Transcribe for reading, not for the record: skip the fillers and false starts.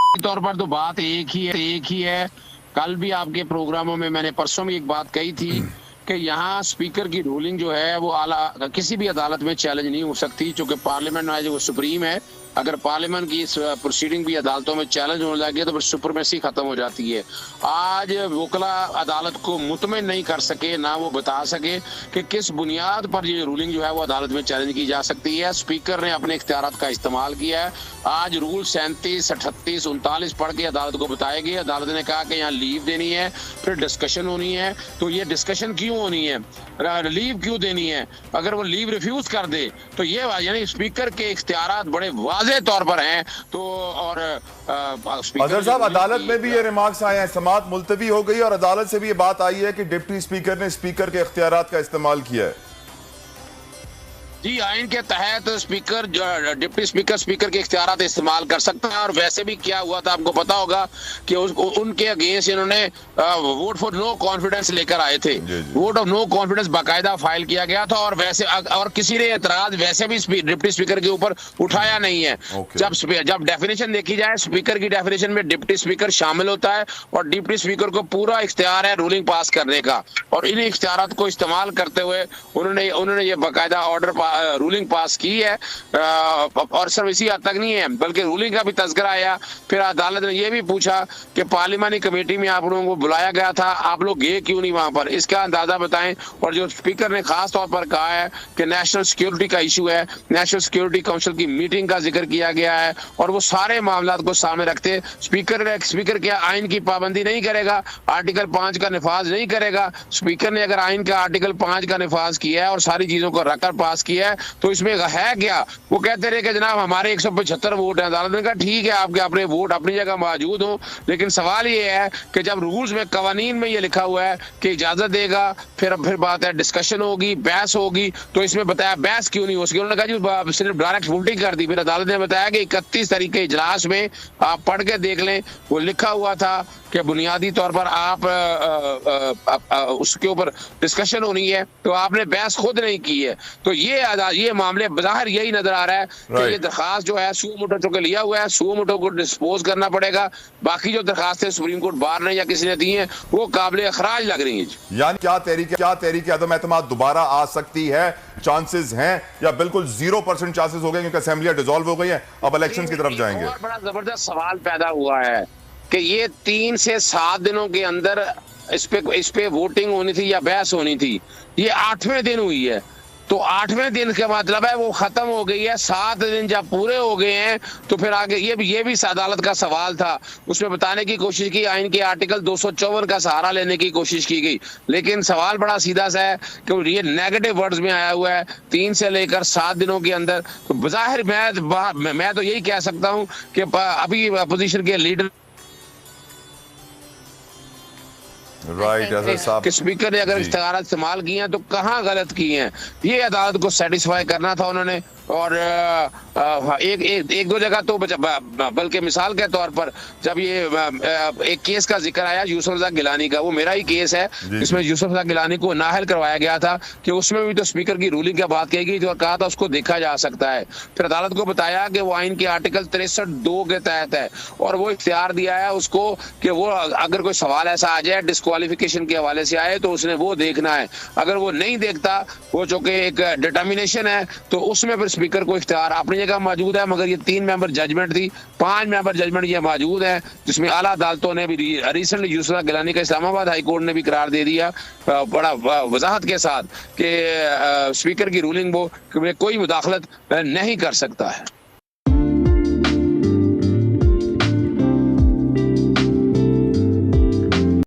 तौर पर तो बात एक ही है। कल भी आपके प्रोग्रामों में मैंने परसों भी एक बात कही थी कि यहाँ स्पीकर की रूलिंग जो है वो आला किसी भी अदालत में चैलेंज नहीं हो सकती, क्योंकि पार्लियामेंट में जो सुप्रीम है, अगर पार्लियामेंट की इस प्रोसीडिंग भी अदालतों में चैलेंज होने लगे तो फिर सुप्रीमेसी खत्म हो जाती है। आज वकला अदालत को मुतमिन नहीं कर सके, ना वो बता सके कि किस बुनियाद पर ये रूलिंग जो है वो अदालत में चैलेंज की जा सकती है। स्पीकर ने अपने इख्तियारात का इस्तेमाल किया है। आज रूल 37, 38, 39 पढ़ के अदालत को बताएगी। अदालत ने कहा कि यहाँ लीव देनी है, फिर डिस्कशन होनी है। तो ये डिस्कशन क्यों होनी है, लीव क्यों देनी है? अगर वो लीव रिफ्यूज कर दे तो ये यानी स्पीकर के इख्तियारात बड़े वाज़ेह तौर पर हैं। तो और अजहर साहब, अदालत में भी ये रिमार्क्स आए हैं, समाअत मुलतवी हो गई और अदालत से भी ये बात आई है कि डिप्टी स्पीकर ने स्पीकर के इख्तियारात का इस्तेमाल किया है। जी, आइन के तहत स्पीकर डिप्टी स्पीकर के इख्तियारात इस्तेमाल कर सकता है। और वैसे भी क्या हुआ था आपको पता होगा कि उनके अगेंस्ट इन्होंने वोट फॉर नो कॉन्फिडेंस लेकर आए थे। वोट ऑफ नो कॉन्फिडेंस बाकायदा फाइल किया गया था और वैसे और किसी ने एतराज वैसे भी डिप्टी स्पीकर के ऊपर उठाया नहीं है। जब डेफिनेशन देखी जाए, स्पीकर की डेफिनेशन में डिप्टी स्पीकर शामिल होता है और डिप्टी स्पीकर को पूरा इख्तियार है रूलिंग पास करने का। और इन इख्तियारात को इस्तेमाल करते हुए उन्होंने ये बाकायदा ऑर्डर रूलिंग पास की है। और सिर्फ इसी हद तक नहीं है, बल्कि रूलिंग का भी तज़किरा आया। फिर अदालत ने यह भी पूछा कि पार्लिमानी कमेटी में आप लोगों को बुलाया गया था, आप लोग गए क्यों नहीं वहां पर, इसका अंदाजा बताएं। और जो स्पीकर ने खास तौर पर कहा है कि नेशनल सिक्योरिटी का इशू है, नेशनल सिक्योरिटी काउंसिल की मीटिंग का जिक्र किया गया है और वो सारे मामला को सामने रखते स्पीकर क्या आइन की पाबंदी नहीं करेगा, आर्टिकल 5 का निफाज नहीं करेगा। स्पीकर ने अगर आइन का आर्टिकल 5 का निफाज किया है और सारी चीजों को रखकर पास किया है तो इसमें है क्या? वो कहते रहे कि जनाब हमारे 175 वोट है। अदालत ने कहा ठीक है, आपके अपने वोट अपनी जगह मौजूद हो, लेकिन सवाल ये है कि जब रूल्स में, कवानीन में ये लिखा हुआ है कि इजाजत देगा, फिर बात है डिस्कशन होगी, बहस होगी, तो इसमें बताया बहस क्यों नहीं हो सकी? उन्होंने कहा जी सिर्फ डायरेक्ट वोटिंग कर दी। फिर अदालत ने बताया कि 31 तारीख के इजलास में आप पढ़ के देख लें, वो लिखा हुआ था कि बुनियादी तौर पर आप उसके ऊपर डिस्कशन होनी है, तो आपने बहस खुद नहीं की है। तो ये मामले बाहर यही नजर आ रहा है कि ये दरखास्त जो है सुओ मोटो चुके लिया हुआ है, सुओ मोटो को डिस्पोज करना पड़ेगा। बाकी जो दरखास्तें सुप्रीम कोर्ट बार ने या किसी ने दी हैं वो काबिल अखराज लग रही हैं। यानी क्या तहरीक अदम एतमाद दोबारा आ सकती है? चांसेस हैं या बिल्कुल 0% चांसेस हो गए क्योंकि असेंबलियां डिसॉल्व हो गई है, अब इलेक्शन की तरफ जाएंगे? और बड़ा जबरदस्त सवाल पैदा हुआ है कि ये 3 से 7 दिनों के अंदर इस पे वोटिंग होनी थी या बहस होनी थी, ये 8वें दिन हुई है। तो 8वें दिन के मतलब है वो खत्म हो गई है। 7 दिन जब पूरे हो गए हैं तो फिर आगे ये भी अदालत का सवाल था। उसमें बताने की कोशिश की, आइन के आर्टिकल 254 का सहारा लेने की कोशिश की गई, लेकिन सवाल बड़ा सीधा सा है कि ये नेगेटिव वर्ड्स में आया हुआ है 3 से लेकर 7 दिनों के अंदर। तो बज़ाहिर मैं तो यही कह सकता हूँ कि अभी अपोजिशन के लीडर कि स्पीकर ने अगर इख्तियारात इस्तेमाल किए हैं तो कहाँ गलत किए हैं, ये अदालत को सेटिस्फाई करना था उन्होंने। और एक दो जगह तो बल्कि मिसाल के तौर पर जब ये एक केस का जिक्र आया यूसुफ रज़ा गिलानी का, वो मेरा ही केस है, इसमें यूसुफ रज़ा गिलानी को नाअहल करवाया गया था कि उसमें भी तो स्पीकर की रूलिंग की बात कही गई थी और कहा था उसको देखा जा सकता है। फिर अदालत को बताया कि वो आइन के आर्टिकल 63(2) के तहत है और वो इख्तियार दिया है उसको कि वो अगर कोई सवाल ऐसा आ जाए डिस्क्वालिफिकेशन के हवाले से आए तो उसने वो देखना है। अगर वो नहीं देखता, वो जो कि एक डिटर्मिनेशन है, तो उसमें फिर स्पीकर को इख्तियार अपनी जगह मौजूद है। मगर ये 3 मेंबर जजमेंट थी, 5 मेंबर जजमेंट ये मौजूद है, जिसमें आला अदालतों ने भी रिसेंटली यूसुफ रज़ा गिलानी का इस्लामाबाद हाई कोर्ट ने भी करार दे दिया बड़ा वजाहत के साथ कि स्पीकर की रूलिंग वो कोई मुदाखलत नहीं कर सकता है।